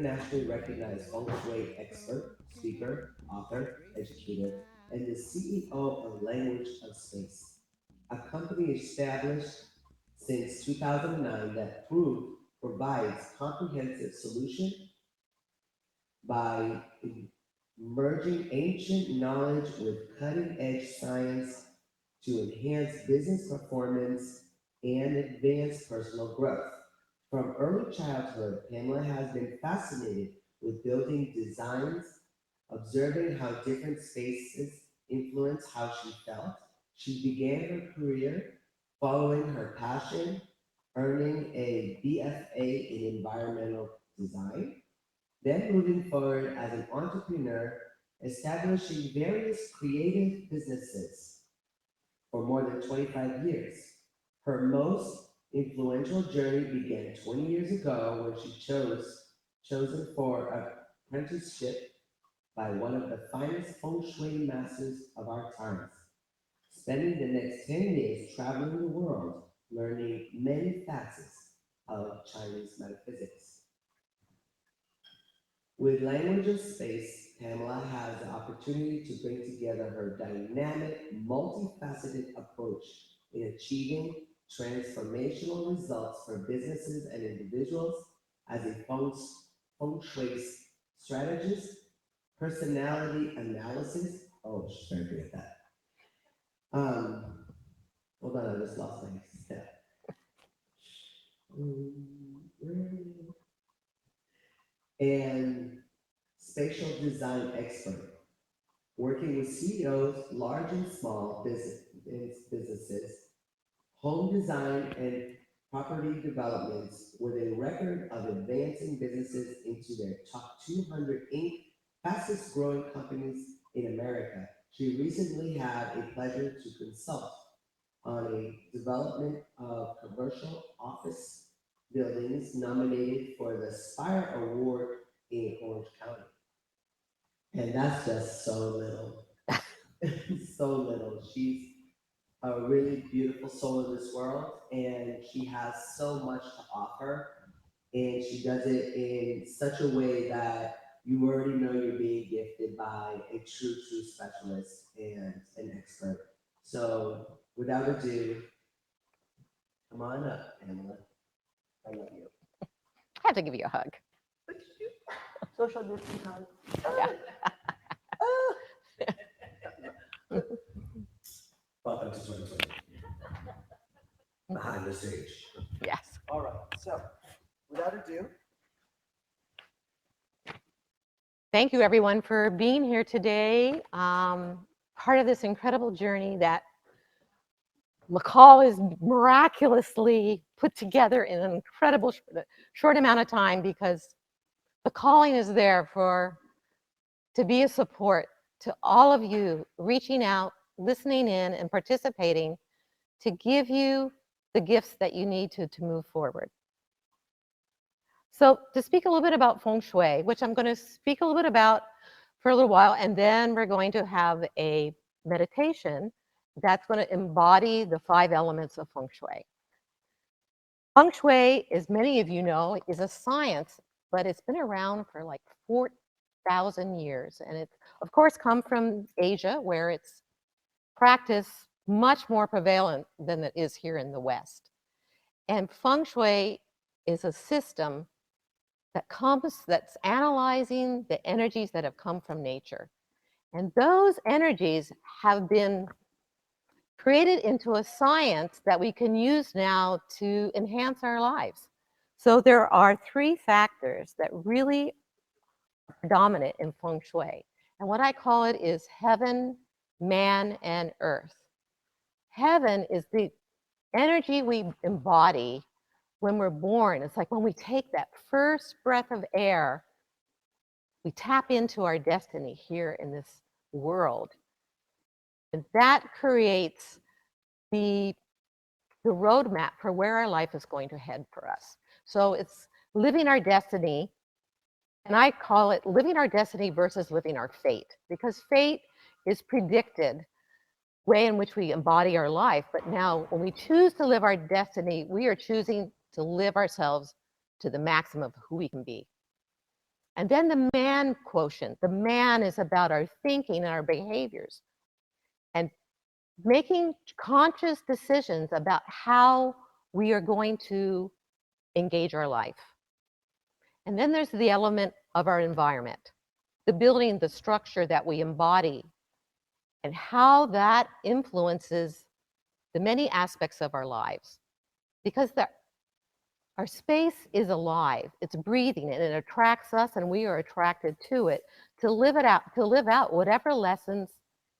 internationally recognized Feng Shui expert, speaker, author, educator, and the CEO of Language of Space, a company established since 2009 that provides comprehensive solution by merging ancient knowledge with cutting edge science to enhance business performance and advance personal growth. From early childhood, Pamela has been fascinated with building designs, observing how different spaces influence how she felt. She began her career following her passion, earning a BFA in environmental design, then moving forward as an entrepreneur, establishing various creative businesses for more than 25 years. Her most influential journey began 20 years ago when she chosen for apprenticeship by one of the finest feng shui masters of our times, spending the next 10 years traveling the world, learning many facets of Chinese metaphysics. With Language of Space, Pamela has the opportunity to bring together her dynamic, multifaceted approach in achieving transformational results for businesses and individuals as a feng shui strategist, personality analysis. Oh, she's very good at that. Um, Hold on, I just lost my step. And spatial design expert, working with CEOs, large and small businesses, home design and property developments with a record of advancing businesses into their top 200 Inc. fastest growing companies in America. She recently had a pleasure to consult on a development of commercial office buildings nominated for the Spire Award in Orange County. And that's just so little. So little. She's a really beautiful soul in this world, and she has so much to offer. And she does it in such a way that you already know you're being gifted by a true specialist and an expert. So, without ado, come on up, Pamela. I love you. I have to give you a hug. Social distance hug. Yeah. Welcome to 2020. Behind the stage. Yes. All right. So, without ado, Thank you, everyone, for being here today. Part of this incredible journey that Michal is miraculously put together in an incredible short amount of time, because the calling is there to be a support to all of you, reaching out, listening in, and participating to give you the gifts that you need to move forward. So to speak a little bit about Feng Shui, which I'm going to speak a little bit about for a little while, and then we're going to have a meditation that's going to embody the 5 elements of Feng Shui. Feng Shui, as many of you know, is a science, but it's been around for like 4,000 years. And it's, of course, come from Asia, where it's practiced much more prevalent than it is here in the West. And Feng Shui is a system that's analyzing the energies that have come from nature. And those energies have been created into a science that we can use now to enhance our lives. So there are 3 factors that really are predominant in Feng Shui. And what I call it is heaven, man, and earth. Heaven is the energy we embody when we're born. It's like when we take that first breath of air, we tap into our destiny here in this world. And that creates the roadmap for where our life is going to head for us. So it's living our destiny, and I call it living our destiny versus living our fate, because fate is predicted way in which we embody our life. But now when we choose to live our destiny, we are choosing to live ourselves to the maximum of who we can be. And then the man quotient. The man is about our thinking and our behaviors and making conscious decisions about how we are going to engage our life. And then there's the element of our environment, the building, the structure that we embody, and how that influences the many aspects of our lives. Because our space is alive, it's breathing, and it attracts us, and we are attracted to it to live out whatever lessons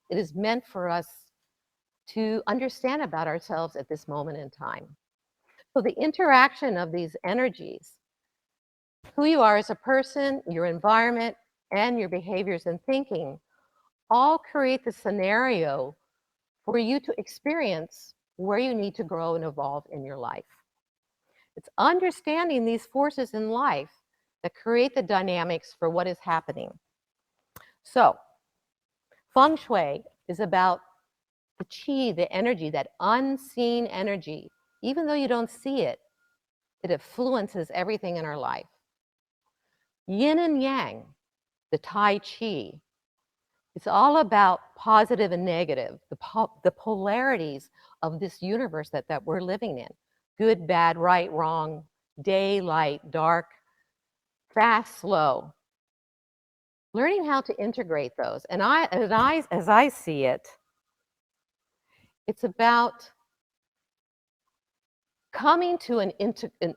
it is meant for us to understand about ourselves at this moment in time. So the interaction of these energies, who you are as a person, your environment, and your behaviors and thinking, all create the scenario for you to experience where you need to grow and evolve in your life. It's understanding these forces in life that create the dynamics for what is happening. So, Feng Shui is about the qi, the energy, that unseen energy. Even though you don't see it, it influences everything in our life. Yin and yang, the Tai Chi, it's all about positive and negative, the polarities of this universe that we're living in. Good, bad, right, wrong, day, light, dark, fast, slow. Learning how to integrate those. And as I see it, it's about coming to an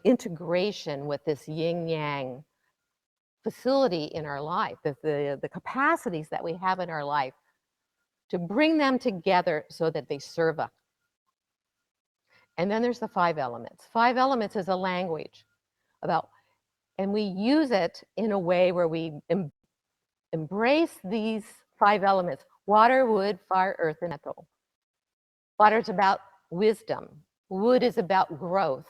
integration with this yin-yang facility in our life, the capacities that we have in our life, to bring them together so that they serve us. And then there's the 5 elements. 5 elements is a language about, and we use it in a way where we embrace these 5 elements: water, wood, fire, earth, and metal. Water is about wisdom. Wood is about growth.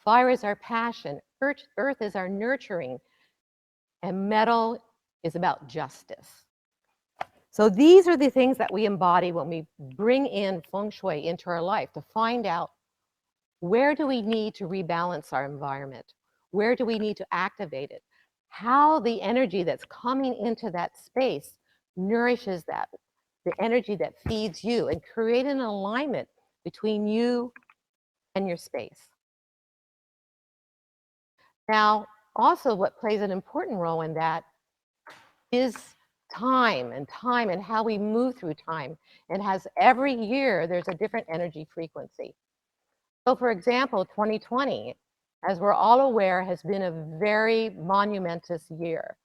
Fire is our passion. Earth is our nurturing. And metal is about justice. So these are the things that we embody when we bring in Feng Shui into our life, to find out, where do we need to rebalance our environment? Where do we need to activate it? How the energy that's coming into that space nourishes that, the energy that feeds you, and create an alignment between you and your space. Now, also what plays an important role in that is time and how we move through time. And has every year, there's a different energy frequency. So for example, 2020, as we're all aware, has been a very monumentous year,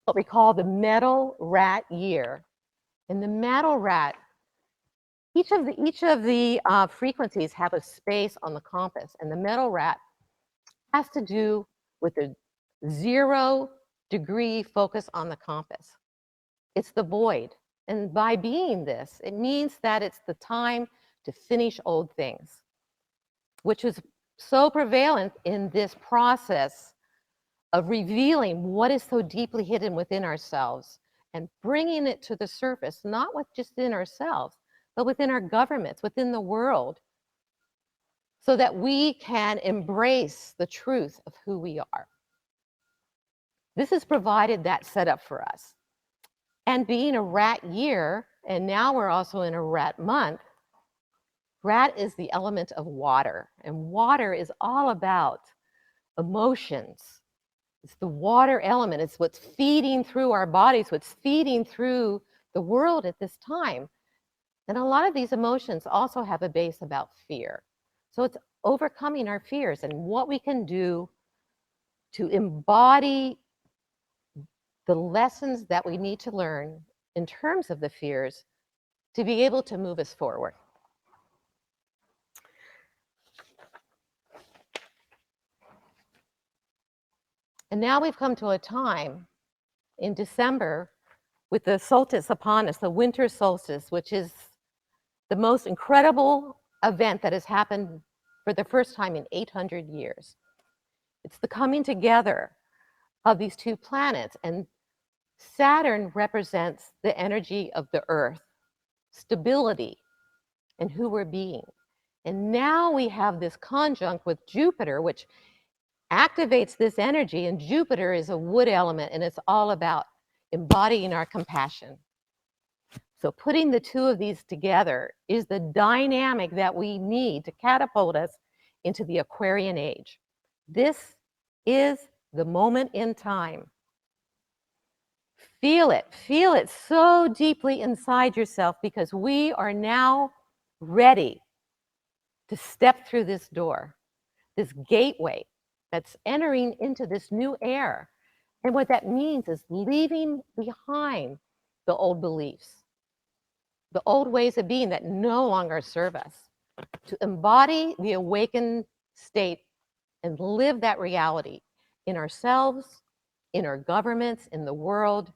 what we call the metal rat year. In the metal rat, each of the frequencies have a space on the compass, and the metal rat has to do with the 0-degree focus on the compass. It's the void. And by being this, it means that it's the time to finish old things, which is so prevalent in this process of revealing what is so deeply hidden within ourselves and bringing it to the surface, not with just in ourselves, but within our governments, within the world, so that we can embrace the truth of who we are. This has provided that setup for us. And being a rat year, and now we're also in a rat month, rat is the element of water, and water is all about emotions. It's the water element. It's what's feeding through our bodies, what's feeding through the world at this time. And a lot of these emotions also have a base about fear. So it's overcoming our fears and what we can do to embody the lessons that we need to learn in terms of the fears to be able to move us forward. And now we've come to a time in December with the solstice upon us, the winter solstice, which is the most incredible event that has happened for the first time in 800 years. It's the coming together of these 2 planets, and Saturn represents the energy of the earth, stability, and who we're being. And now we have this conjunct with Jupiter, which activates this energy, and Jupiter is a wood element, and it's all about embodying our compassion. So putting the two of these together is the dynamic that we need to catapult us into the Aquarian age. This is the moment in time. Feel it so deeply inside yourself, because we are now ready to step through this door, this gateway that's entering into this new era. And what that means is leaving behind the old beliefs, the old ways of being that no longer serve us, to embody the awakened state and live that reality in ourselves, in our governments, in the world,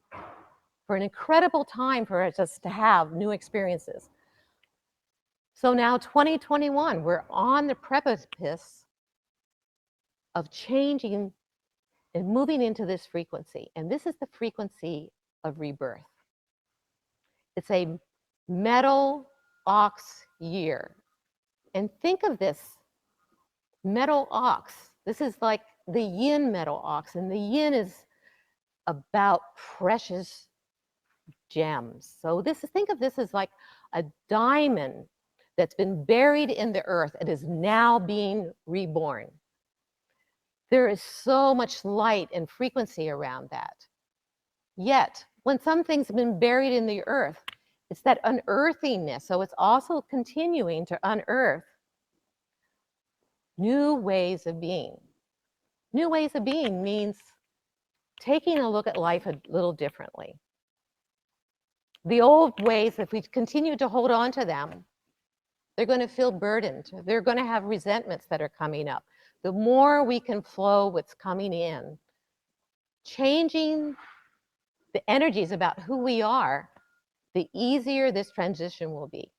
for an incredible time for us to have new experiences. So now 2021, we're on the precipice of changing and moving into this frequency. And this is the frequency of rebirth. It's a metal ox year. And think of this metal ox. This is like the yin metal ox, and the yin is about precious gems. So think of this as like a diamond that's been buried in the earth and is now being reborn. There is so much light and frequency around that. Yet, when some things have been buried in the earth, it's that unearthiness. So it's also continuing to unearth new ways of being. New ways of being means taking a look at life a little differently. The old ways, if we continue to hold on to them, they're going to feel burdened. They're going to have resentments that are coming up. The more we can flow what's coming in, changing the energies about who we are, the easier this transition will be.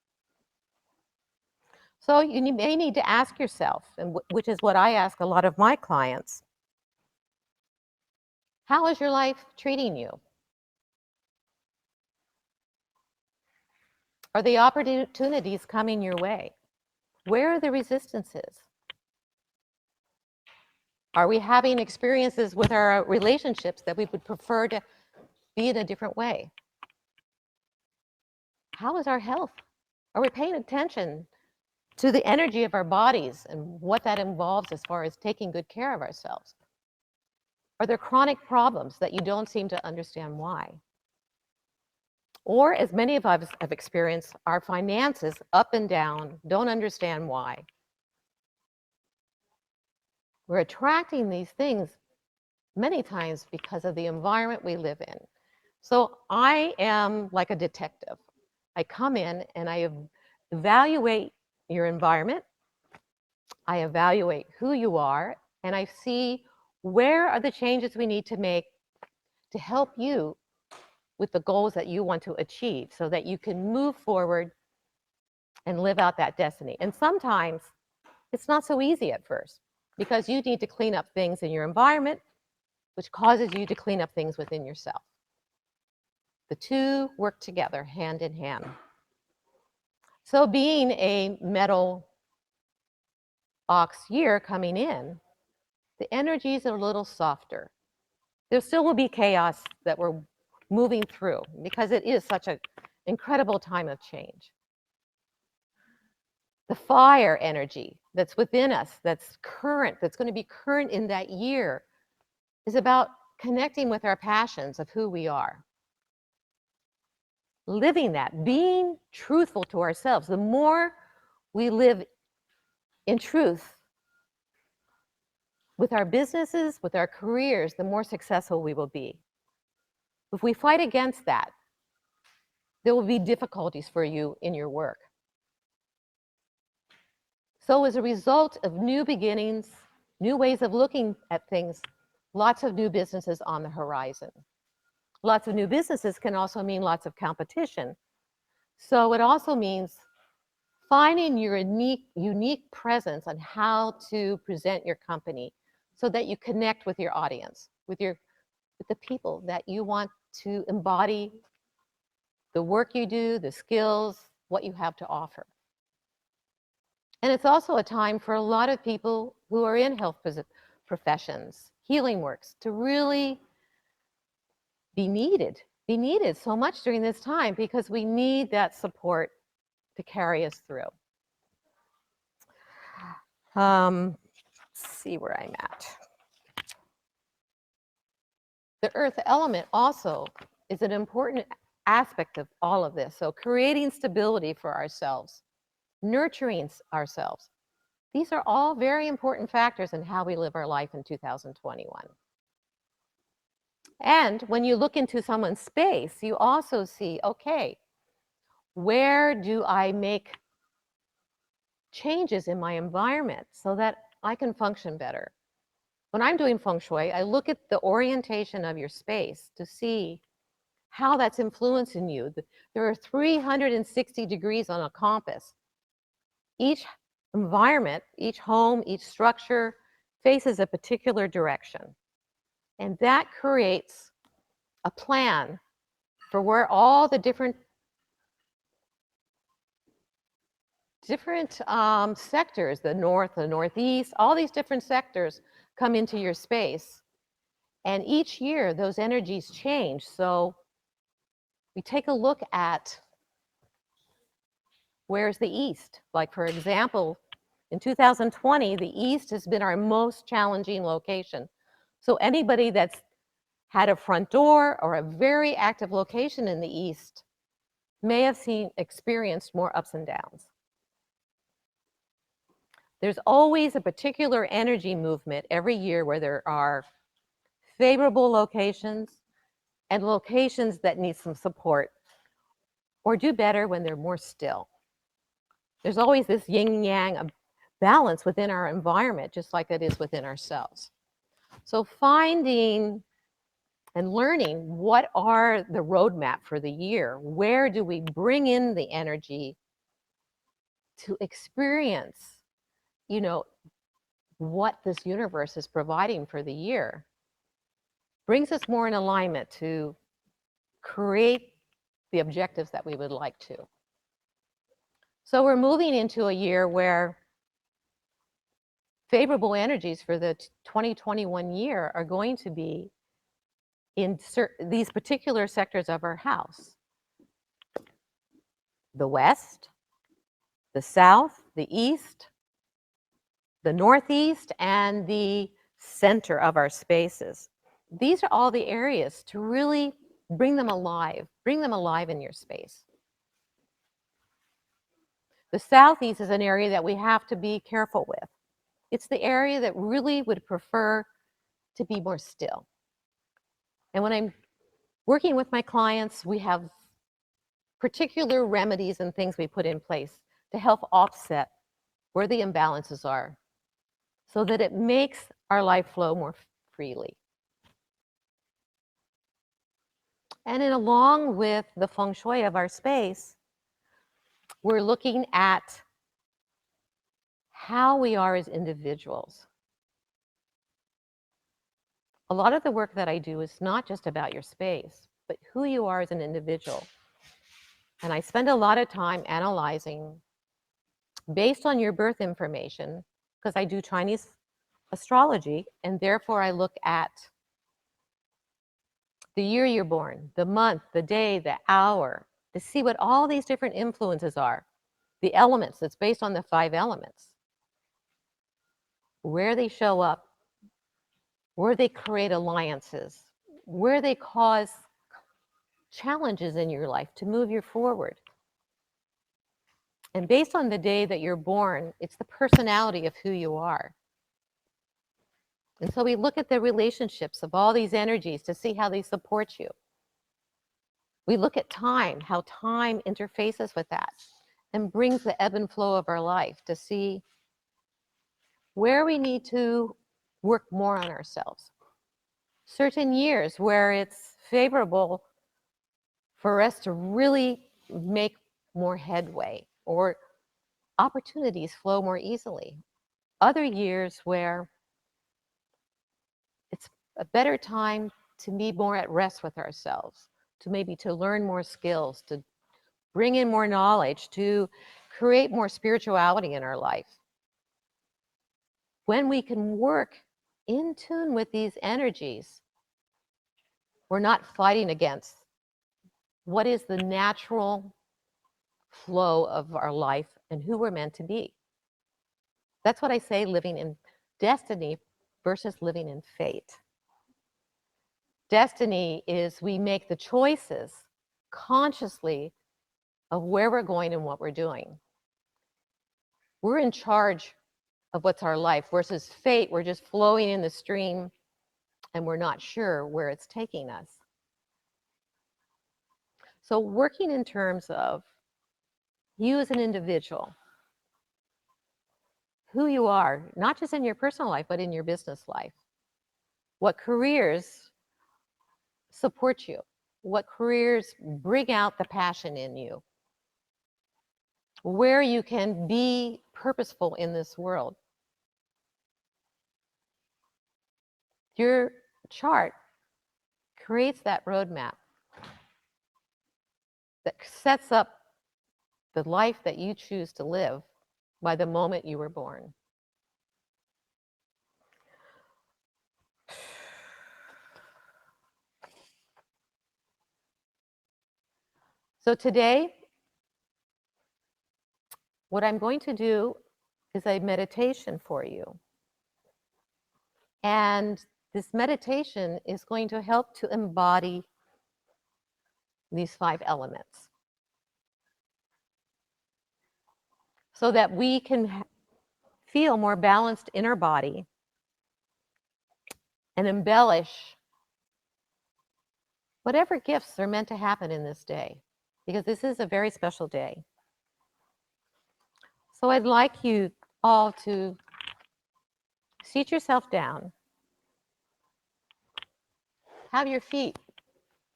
So you may need to ask yourself, and which is what I ask a lot of my clients, how is your life treating you? Are the opportunities coming your way? Where are the resistances? Are we having experiences with our relationships that we would prefer to be in a different way? How is our health? Are we paying attention to the energy of our bodies and what that involves as far as taking good care of ourselves? Are there chronic problems that you don't seem to understand why? Or, as many of us have experienced, our finances up and down, don't understand why. We're attracting these things many times because of the environment we live in. So I am like a detective. I come in and I evaluate your environment. I evaluate who you are, and I see where are the changes we need to make to help you with the goals that you want to achieve so that you can move forward and live out that destiny. And sometimes it's not so easy at first because you need to clean up things in your environment, which causes you to clean up things within yourself. The two work together hand in hand. So being a metal ox year coming in, the energies are a little softer. There still will be chaos that we're moving through because it is such an incredible time of change. The fire energy that's within us, that's current, that's going to be current in that year, is about connecting with our passions of who we are. Living that, being truthful to ourselves. The more we live in truth with our businesses, with our careers, the more successful we will be. If we fight against that, there will be difficulties for you in your work. So as a result of new beginnings, new ways of looking at things, lots of new businesses on the horizon. Lots of new businesses can also mean lots of competition. So it also means finding your unique presence on how to present your company so that you connect with your audience, with the people that you want to embody the work you do, the skills, what you have to offer. And it's also a time for a lot of people who are in health professions, healing works, to really be needed so much during this time, because we need that support to carry us through. Let's see where I'm at. The earth element also is an important aspect of all of this. So creating stability for ourselves, nurturing ourselves. These are all very important factors in how we live our life in 2021. And when you look into someone's space, you also see, okay, where do I make changes in my environment so that I can function better? When I'm doing Feng Shui, I look at the orientation of your space to see how that's influencing you. There are 360 degrees on a compass. Each environment, each home, each structure faces a particular direction. And that creates a plan for where all the different sectors, the north, the northeast, all these different sectors come into your space. And each year, those energies change. So we take a look at where's the east. Like, for example, in 2020, the east has been our most challenging location. So anybody that's had a front door or a very active location in the east may have experienced more ups and downs. There's always a particular energy movement every year where there are favorable locations and locations that need some support or do better when they're more still. There's always this yin-yang balance within our environment, just like it is within ourselves. So finding and learning what are the roadmap for the year, where do we bring in the energy to experience, what this universe is providing for the year, brings us more in alignment to create the objectives that we would like to. So we're moving into a year where favorable energies for the 2021 year are going to be in these particular sectors of our house: the west, the south, the east, the northeast, and the center of our spaces. These are all the areas to really bring them alive in your space. The southeast is an area that we have to be careful with. It's the area that really would prefer to be more still. And when I'm working with my clients, we have particular remedies and things we put in place to help offset where the imbalances are so that it makes our life flow more freely. And then along with the Feng Shui of our space, we're looking at how we are as individuals. A lot of the work that I do is not just about your space, but who you are as an individual. And I spend a lot of time analyzing, based on your birth information, because I do Chinese astrology, and therefore I look at the year you're born, the month, the day, the hour, to see what all these different influences are. The elements, that's based on the 5 elements. Where they show up, where they create alliances, where they cause challenges in your life to move you forward. And based on the day that you're born, it's the personality of who you are. And so we look at the relationships of all these energies to see how they support you. We look at time, how time interfaces with that and brings the ebb and flow of our life to see where we need to work more on ourselves. Certain years where it's favorable for us to really make more headway or opportunities flow more easily. Other years where it's a better time to be more at rest with ourselves, to maybe to learn more skills, to bring in more knowledge, to create more spirituality in our life. When we can work in tune with these energies. We're not fighting against what is the natural flow of our life and who we're meant to be. That's what I say, living in destiny versus living in fate. Destiny is we make the choices consciously of where we're going and what we're doing. We're in charge of what's our life versus fate. We're just flowing in the stream and we're not sure where it's taking us. So working in terms of you as an individual, who you are, not just in your personal life, but in your business life. What careers support you? What careers bring out the passion in you? Where you can be purposeful in this world. Your chart creates that roadmap that sets up the life that you choose to live by the moment you were born. So today, what I'm going to do is a meditation for you. And this meditation is going to help to embody these 5 elements so that we can feel more balanced in our body and embellish whatever gifts are meant to happen in this day, because this is a very special day. So I'd like you all to seat yourself down. Have your feet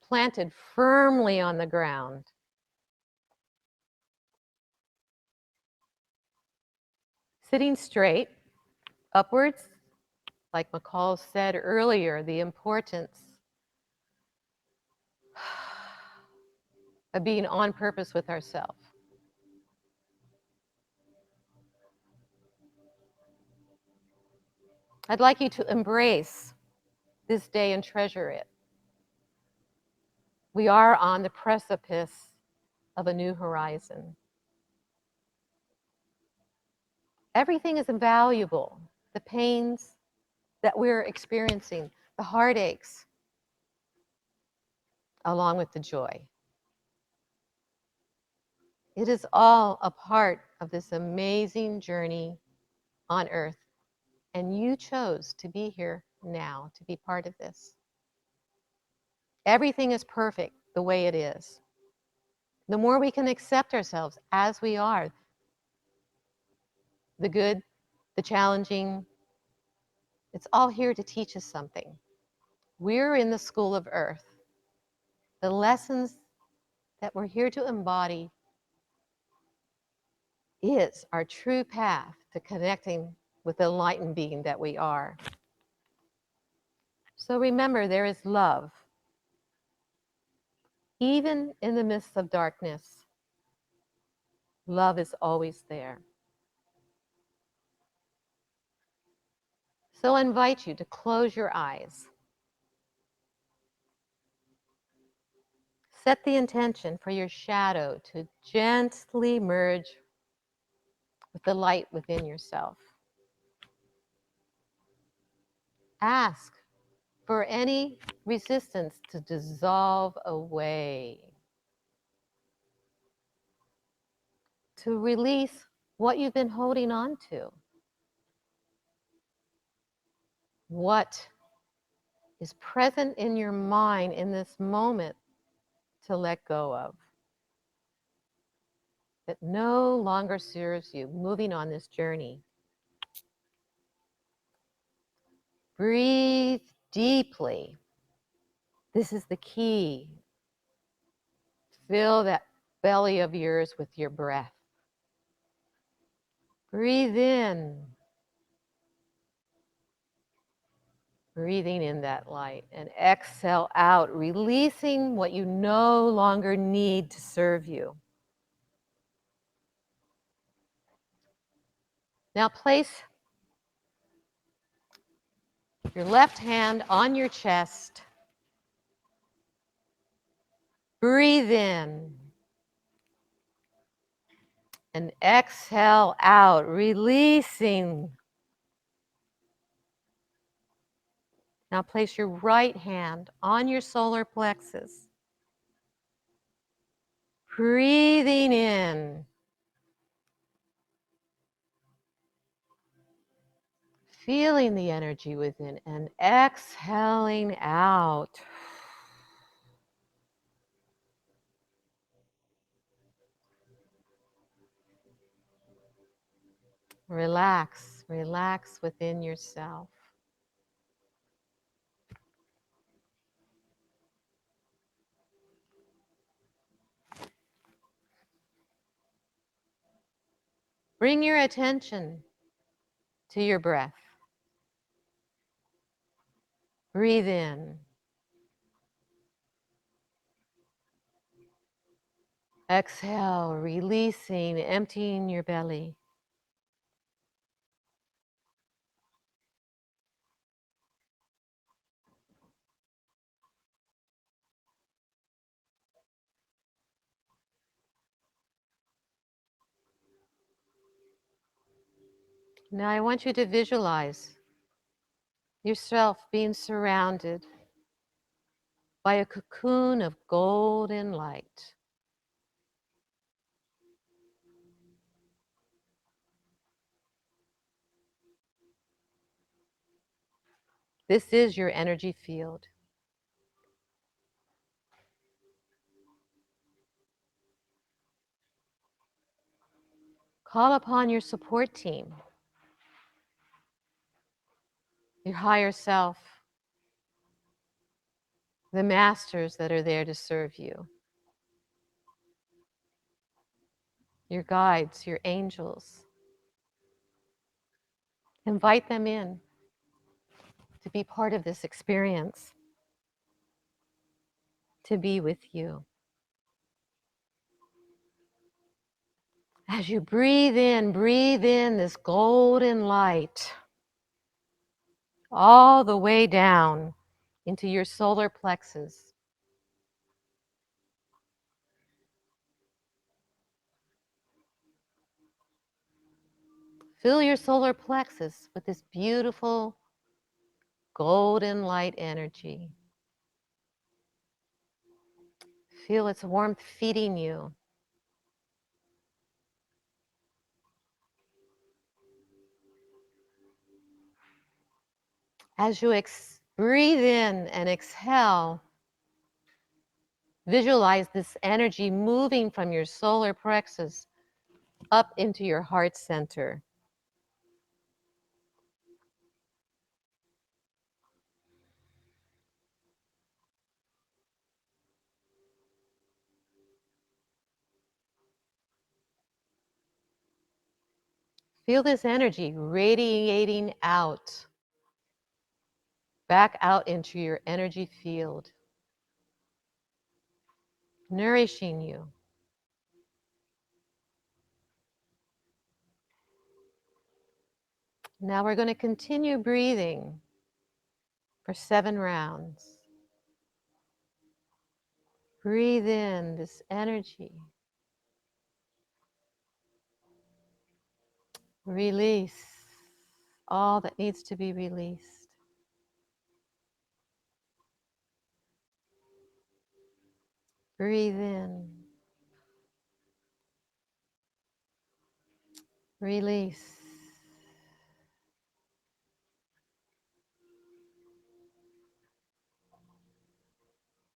planted firmly on the ground. Sitting straight, upwards, like Michal said earlier, the importance of being on purpose with ourselves. I'd like you to embrace this day and treasure it. We are on the precipice of a new horizon. Everything is invaluable. The pains that we're experiencing, the heartaches, along with the joy. It is all a part of this amazing journey on earth. And you chose to be here now, to be part of this. Everything is perfect the way it is. The more we can accept ourselves as we are, the good, the challenging, it's all here to teach us something. We're in the school of earth. The lessons that we're here to embody is our true path to connecting with the enlightened being that we are. So remember, there is love. Even in the midst of darkness, love is always there. So I invite you to close your eyes. Set the intention for your shadow to gently merge with the light within yourself. Ask for any resistance to dissolve away, to release what you've been holding on to, what is present in your mind in this moment to let go of, that no longer serves you moving on this journey. Breathe deeply. This is the key. Fill that belly of yours with your breath. Breathe in. Breathing in that light, and exhale out, releasing what you no longer need to serve you. Now place Your left hand on your chest. Breathe in. And exhale out, releasing. Now place your right hand on your solar plexus. Breathing in. Feeling the energy within and exhaling out. Relax, relax within yourself. Bring your attention to your breath. Breathe in. Exhale, releasing, emptying your belly. Now I want you to visualize yourself being surrounded by a cocoon of golden light. This is your energy field. Call upon your support team, your higher self, the masters that are there to serve you, your guides, your angels. Invite them in to be part of this experience, to be with you. As you breathe in this golden light all the way down into your solar plexus. Fill your solar plexus with this beautiful golden light energy. Feel its warmth feeding you. As you breathe in and exhale, visualize this energy moving from your solar plexus up into your heart center. Feel this energy radiating out, back out into your energy field, nourishing you. Now we're going to continue breathing for 7 rounds. Breathe in this energy. Release all that needs to be released. Breathe in. Release.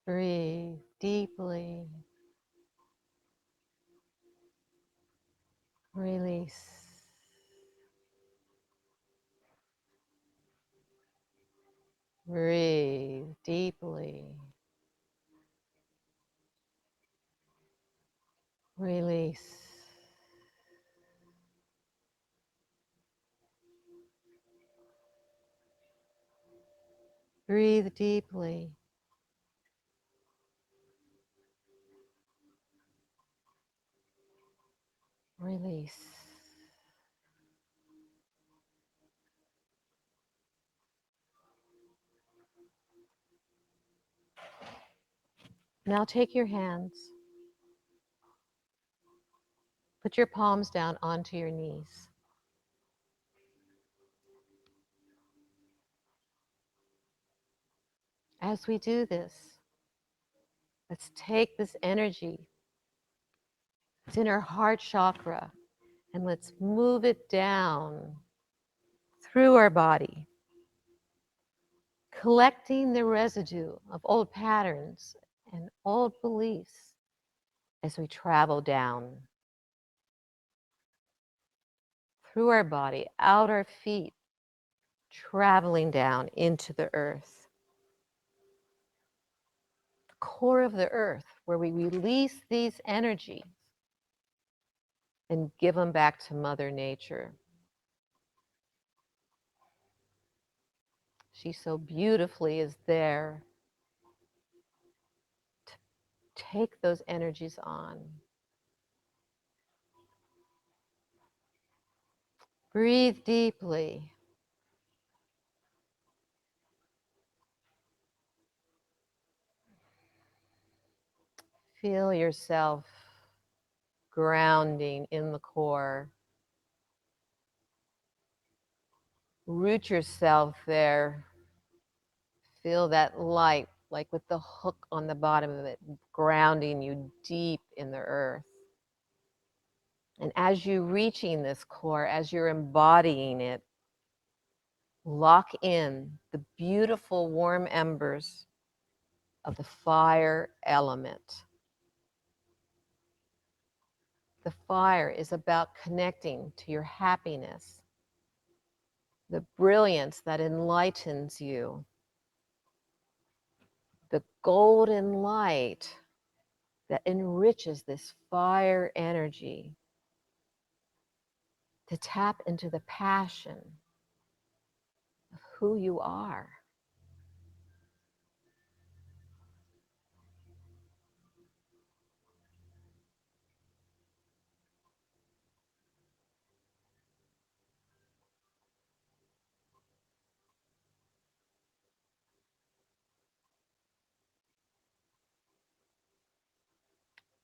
Breathe deeply. Release. Breathe deeply. Release. Breathe deeply. Release. Now take your hands, put your palms down onto your knees. As we do this, let's take this energy. It's in our heart chakra, and let's move it down through our body, collecting the residue of old patterns and old beliefs as we travel down through our body, out our feet, traveling down into the earth, the core of the earth, where we release these energies and give them back to Mother Nature. She so beautifully is there to take those energies on. Breathe deeply. Feel yourself grounding in the core. Root yourself there. Feel that light, like with the hook on the bottom of it, grounding you deep in the earth. And as you're reaching this core, as you're embodying it, lock in the beautiful warm embers of the fire element. The fire is about connecting to your happiness, the brilliance that enlightens you, the golden light that enriches this fire energy, to tap into the passion of who you are.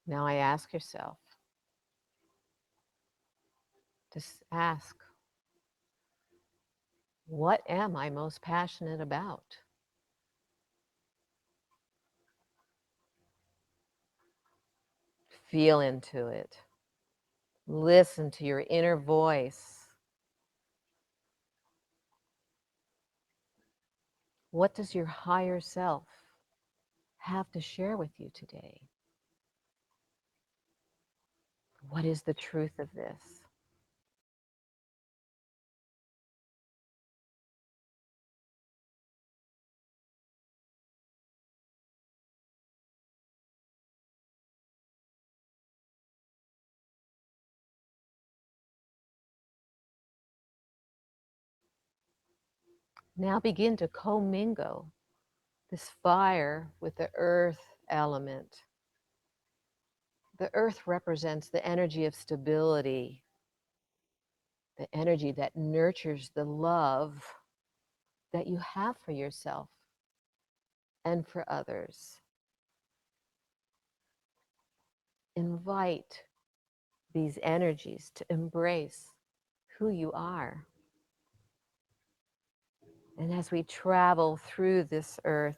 Now I ask yourself, just ask, what am I most passionate about? Feel into it. Listen to your inner voice. What does your higher self have to share with you today? What is the truth of this? Now begin to commingle this fire with the earth element. The earth represents the energy of stability, the energy that nurtures the love that you have for yourself and for others. Invite these energies to embrace who you are. And as we travel through this earth,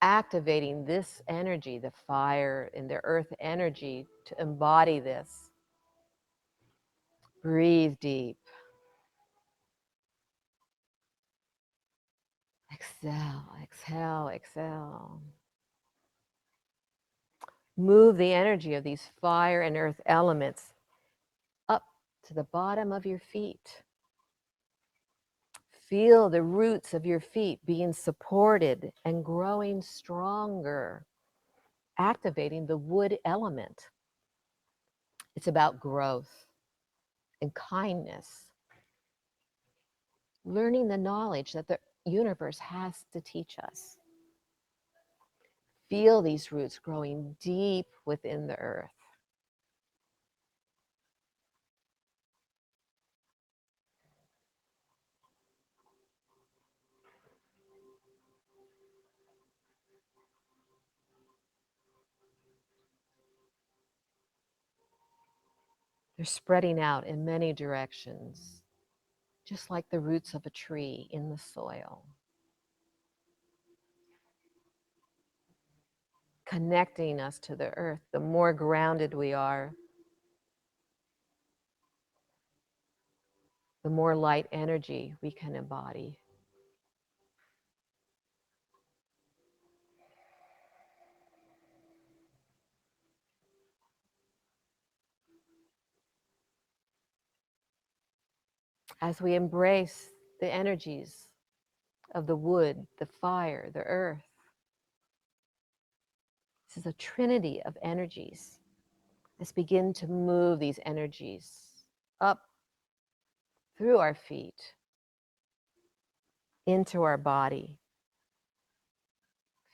activating this energy, the fire and the earth energy, to embody this, breathe deep. Exhale, exhale, exhale. Move the energy of these fire and earth elements up to the bottom of your feet. Feel the roots of your feet being supported and growing stronger, activating the wood element. It's about growth and kindness, learning the knowledge that the universe has to teach us. Feel these roots growing deep within the earth. They're spreading out in many directions, just like the roots of a tree in the soil. Connecting us to the earth. The more grounded we are, the more light energy we can embody. As we embrace the energies of the wood, the fire, the earth, this is a trinity of energies. Let's begin to move these energies up through our feet, into our body.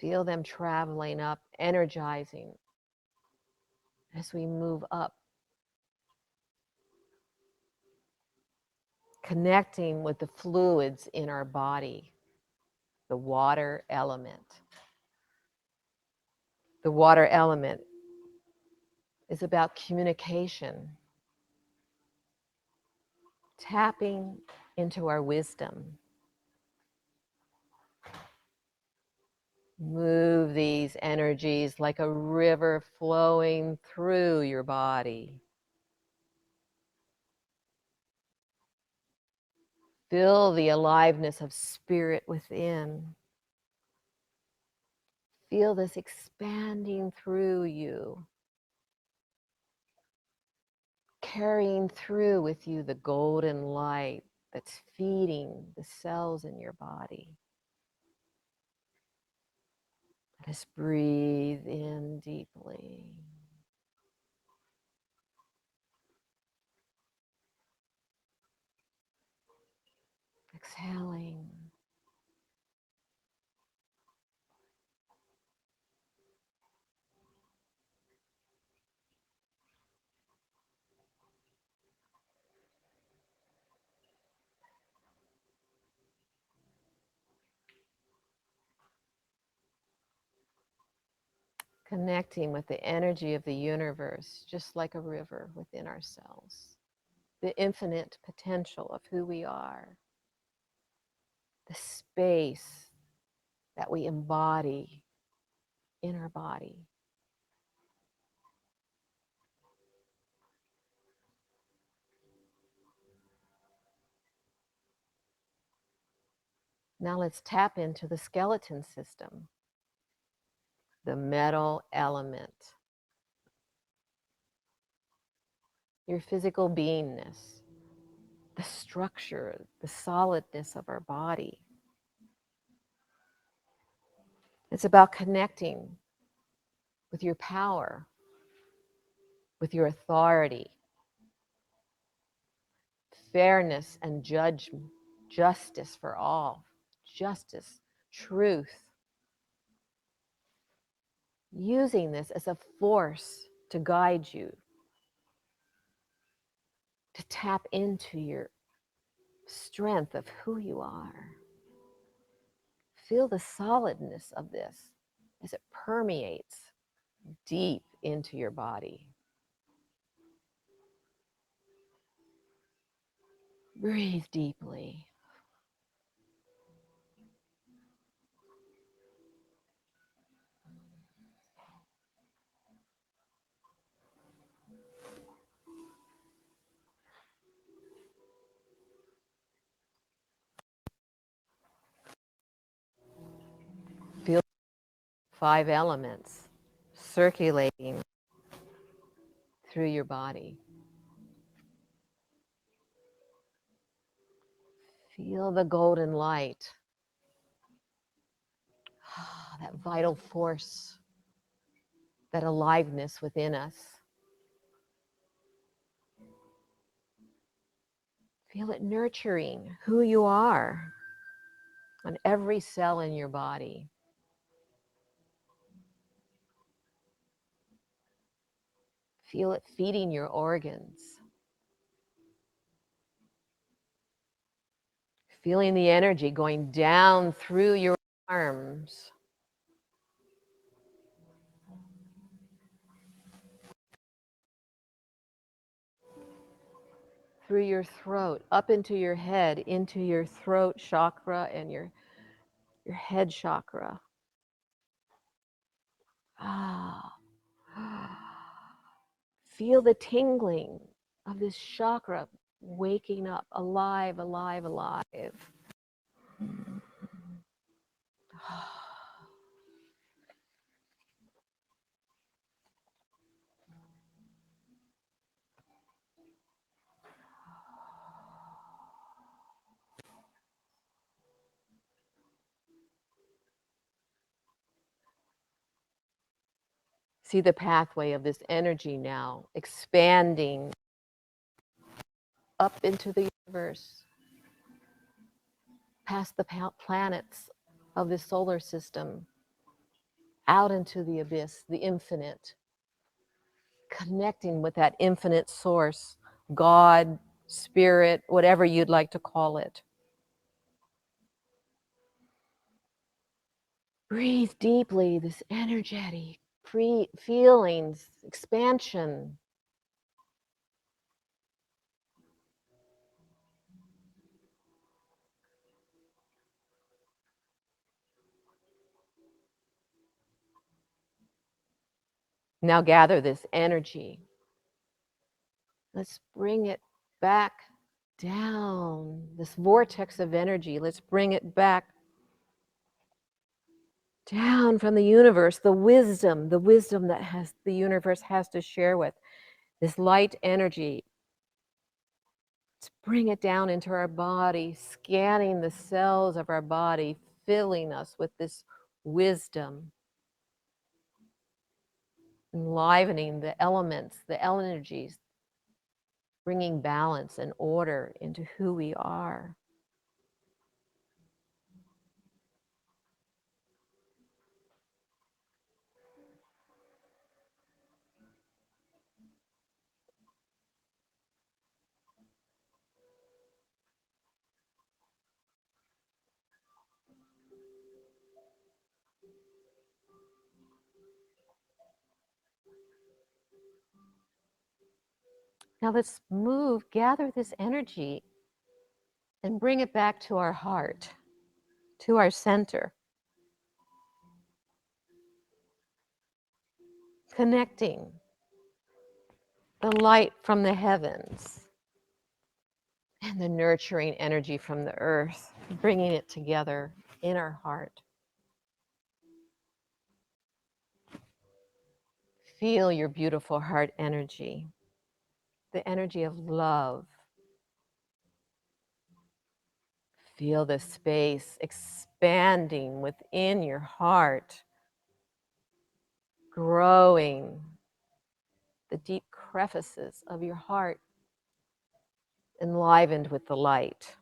Feel them traveling up, energizing as we move up, connecting with the fluids in our body, the water element. The water element is about communication, tapping into our wisdom. Move these energies like a river flowing through your body. Feel the aliveness of spirit within. Feel this expanding through you, carrying through with you the golden light that's feeding the cells in your body. Let us breathe in deeply. Exhaling. Connecting with the energy of the universe, just like a river within ourselves. The infinite potential of who we are. The space that we embody in our body. Now let's tap into the skeleton system, the metal element, your physical beingness, the structure, the solidness of our body. It's about connecting with your power, with your authority, fairness and judgment, justice for all, justice, truth. Using this as a force to guide you, to tap into your strength of who you are. Feel the solidness of this as it permeates deep into your body. Breathe deeply. Feel 5 elements circulating through your body. Feel the golden light, that vital force, that aliveness within us. Feel it nurturing who you are on every cell in your body. Feel it feeding your organs. Feeling the energy going down through your arms. through your throat, up into your head, into your throat chakra and your head chakra. Ah. Feel the tingling of this chakra waking up, alive, alive, alive. See the pathway of this energy now expanding up into the universe, past the planets of the solar system, out into the abyss, the infinite, connecting with that infinite source, God, spirit, whatever you'd like to call it. Breathe deeply, this energetic feelings, expansion. Now gather this energy. Let's bring it back down, this vortex of energy. Let's bring it back down from the universe, the wisdom that has the universe has to share with. This light energy. Let's bring it down into our body, scanning the cells of our body, filling us with this wisdom, enlivening the elements, the energies, bringing balance and order into who we are. Now let's gather this energy and bring it back to our heart, to our center. Connecting the light from the heavens and the nurturing energy from the earth, bringing it together in our heart. Feel your beautiful heart energy, the energy of love. Feel the space expanding within your heart, growing the deep crevices of your heart, enlivened with the light.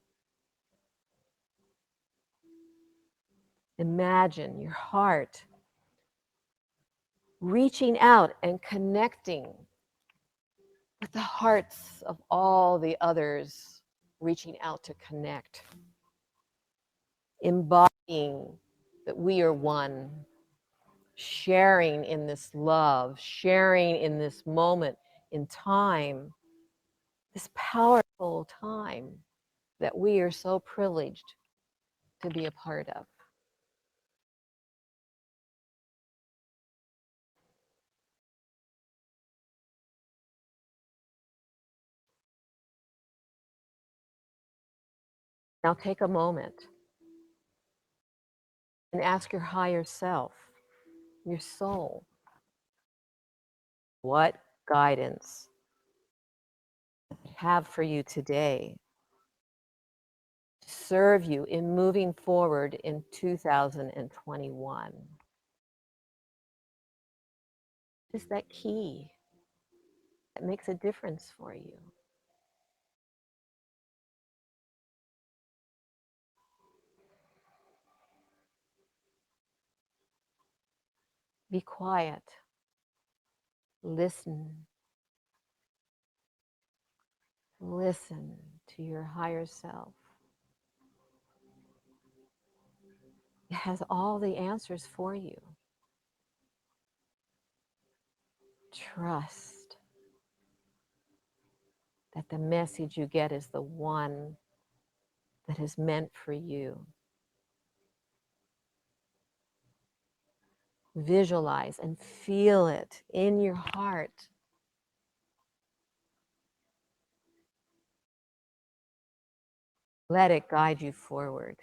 Imagine your heart reaching out and connecting with the hearts of all the others, reaching out to connect, embodying that we are one, sharing in this love, sharing in this moment in time, this powerful time that we are so privileged to be a part of. Now take a moment and ask your higher self, your soul, what guidance I have for you today to serve you in moving forward in 2021. Is that key that makes a difference for you? Be quiet. Listen. Listen to your higher self. It has all the answers for you. Trust that the message you get is the one that is meant for you. Visualize and feel it in your heart. Let it guide you forward.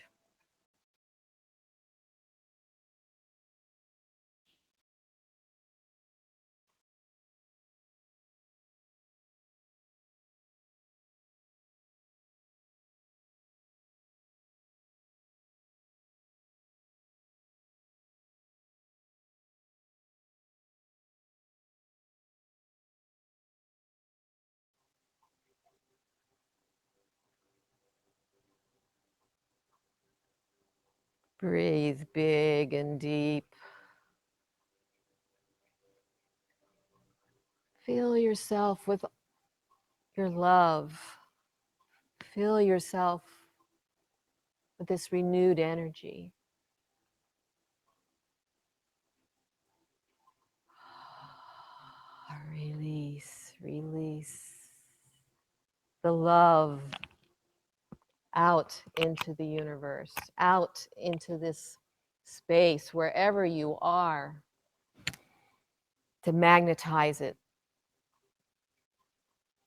Breathe big and deep. Fill yourself with your love. Fill yourself with this renewed energy. Release, release the love out into the universe, out into this space, wherever you are, to magnetize it,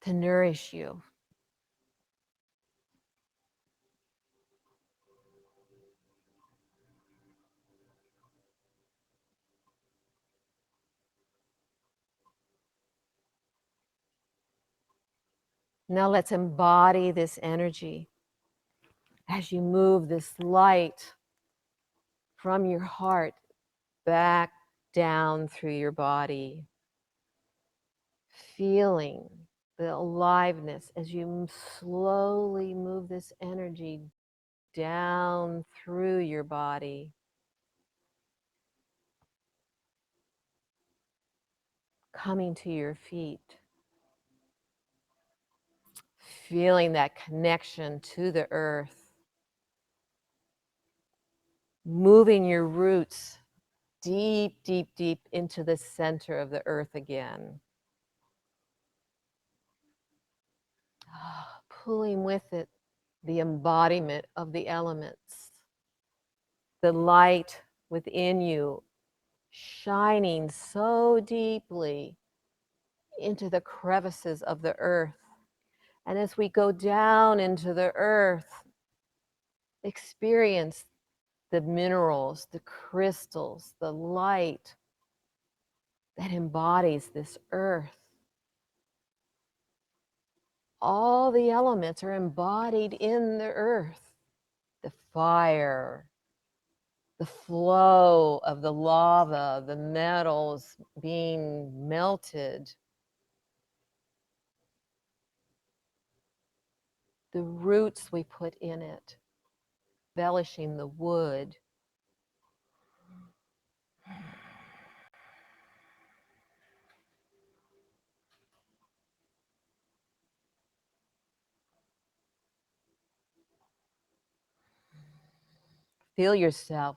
to nourish you. Now let's embody this energy as you move this light from your heart back down through your body, feeling the aliveness as you slowly move this energy down through your body, coming to your feet, feeling that connection to the earth, moving your roots deep, deep, deep into the center of the earth again. Pulling with it the embodiment of the elements, the light within you shining so deeply into the crevices of the earth. And as we go down into the earth, experience the minerals, the crystals, the light that embodies this earth. All the elements are embodied in the earth. The fire, the flow of the lava, the metals being melted, the roots we put in it, embellishing the wood. Feel yourself,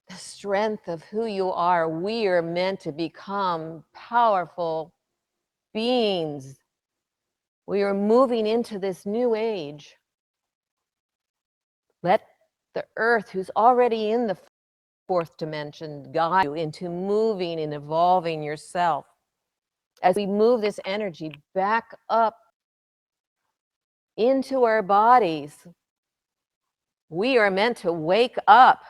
the strength of who you are. We are meant to become powerful beings. We are moving into this new age. Let the earth, who's already in the fourth dimension, guide you into moving and evolving yourself. As we move this energy back up into our bodies, we are meant to wake up.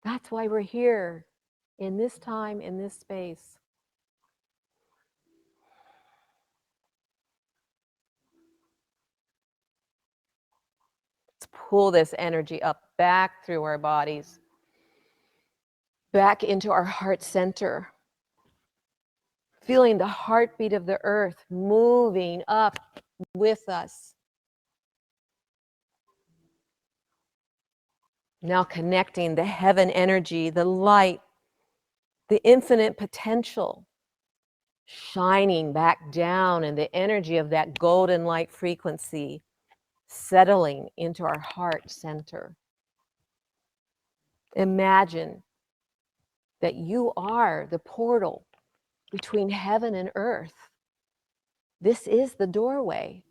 That's why we're here in this time, in this space. Let's pull this energy up back through our bodies, back into our heart center, feeling the heartbeat of the earth moving up with us. Now connecting the heaven energy, the light, the infinite potential, shining back down, and the energy of that golden light frequency settling into our heart center. Imagine that you are the portal between heaven and earth. This is the doorway.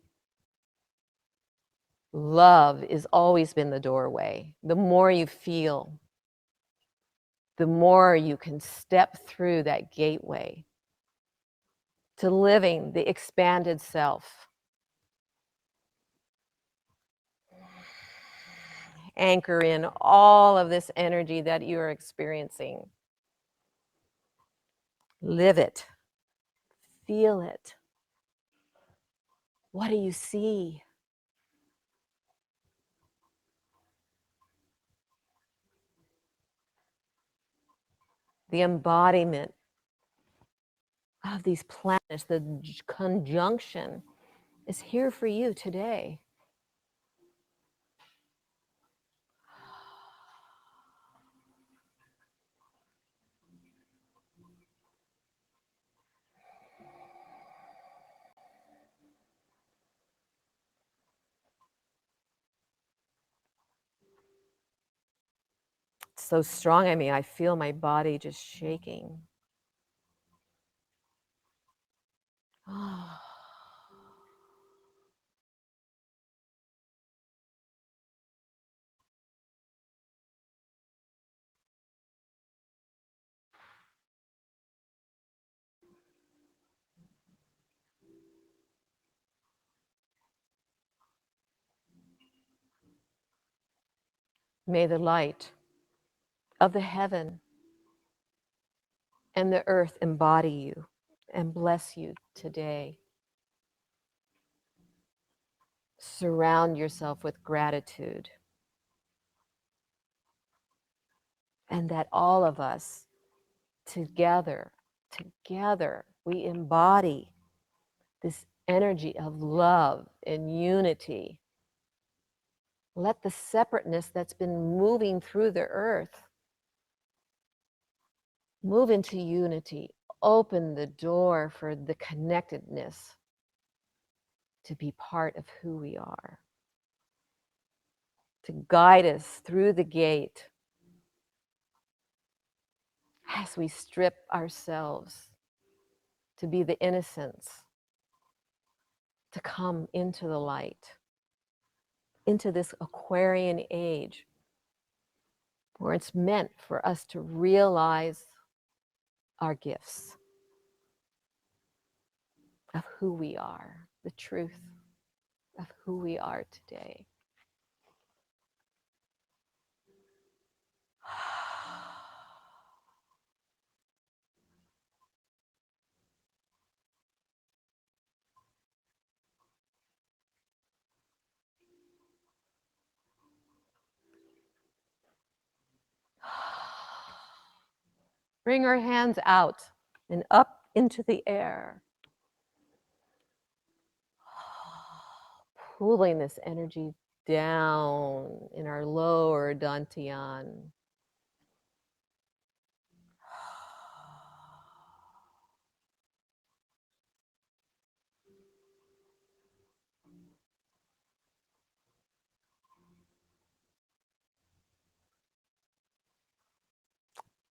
Love has always been the doorway. The more you feel, the more you can step through that gateway to living the expanded self. Anchor in all of this energy that you are experiencing. Live it. Feel it. What do you see? The embodiment of these planets, the conjunction is here for you today. It's so strong in me. I feel my body just shaking. May the light of the heaven and the earth embody you and bless you today. Surround yourself with gratitude. And that all of us together, we embody this energy of love and unity. Let the separateness that's been moving through the earth move into unity. Open the door for the connectedness to be part of who we are, to guide us through the gate as we strip ourselves to be the innocence, to come into the light, into this Aquarian age where it's meant for us to realize our gifts of who we are, the truth of who we are today. Bring our hands out and up into the air. Pulling this energy down in our lower dantian.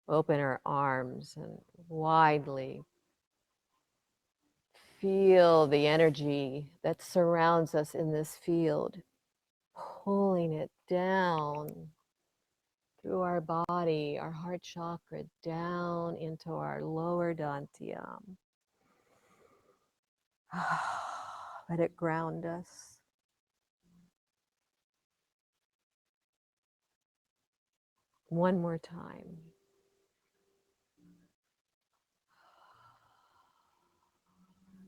Open our arms and widely feel the energy that surrounds us in this field, pulling it down through our body, our heart chakra, down into our lower dantian. Let it ground us. One more time.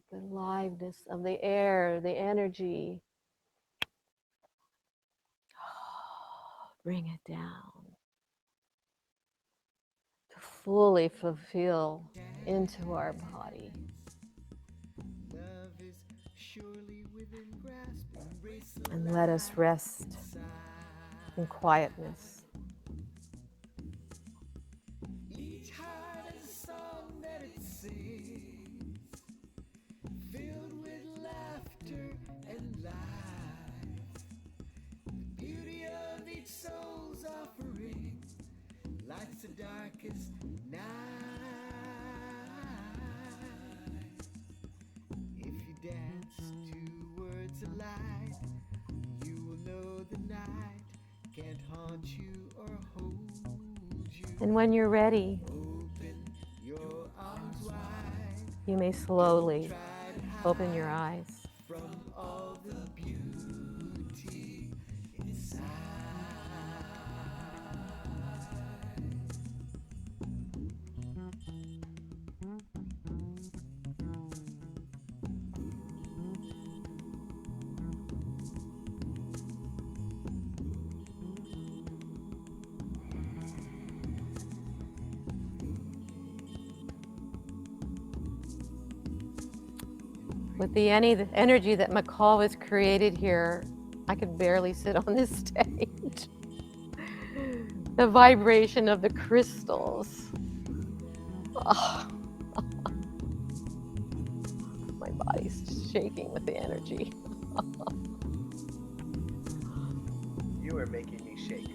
The liveness of the air, the energy. Bring it down to fully fulfill into our body. And let us rest in quietness. Each heart has a song that it sings, filled with laughter and life. The beauty of each soul's offering night's the darkest night. If you dance towards the light, you will know the night can't haunt you or hold you. And when you're ready, Open your arms wide. you may slowly open your eyes. From all the beauty inside. With the energy that Michal has created here, I could barely sit on this stage. The vibration of the crystals. Oh. My body's shaking with the energy. You are making me shake.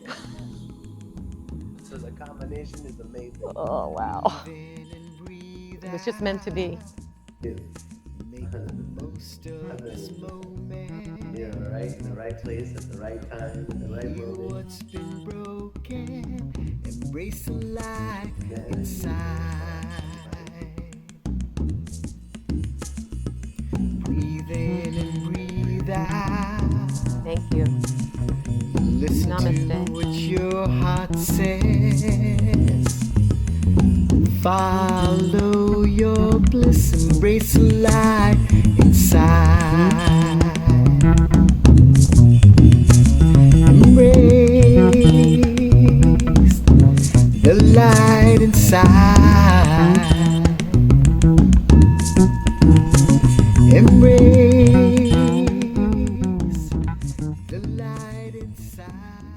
So the combination is amazing. Oh, wow. It was just meant to be. Make the most of this moment. You're right in the right place at the right time, at the right moment. What's been broken, embrace the light inside. Breathe in and breathe out. Thank you. Listen Namaste. to what your heart says. Follow your bliss, embrace the light inside. Embrace the light inside. Embrace the light inside.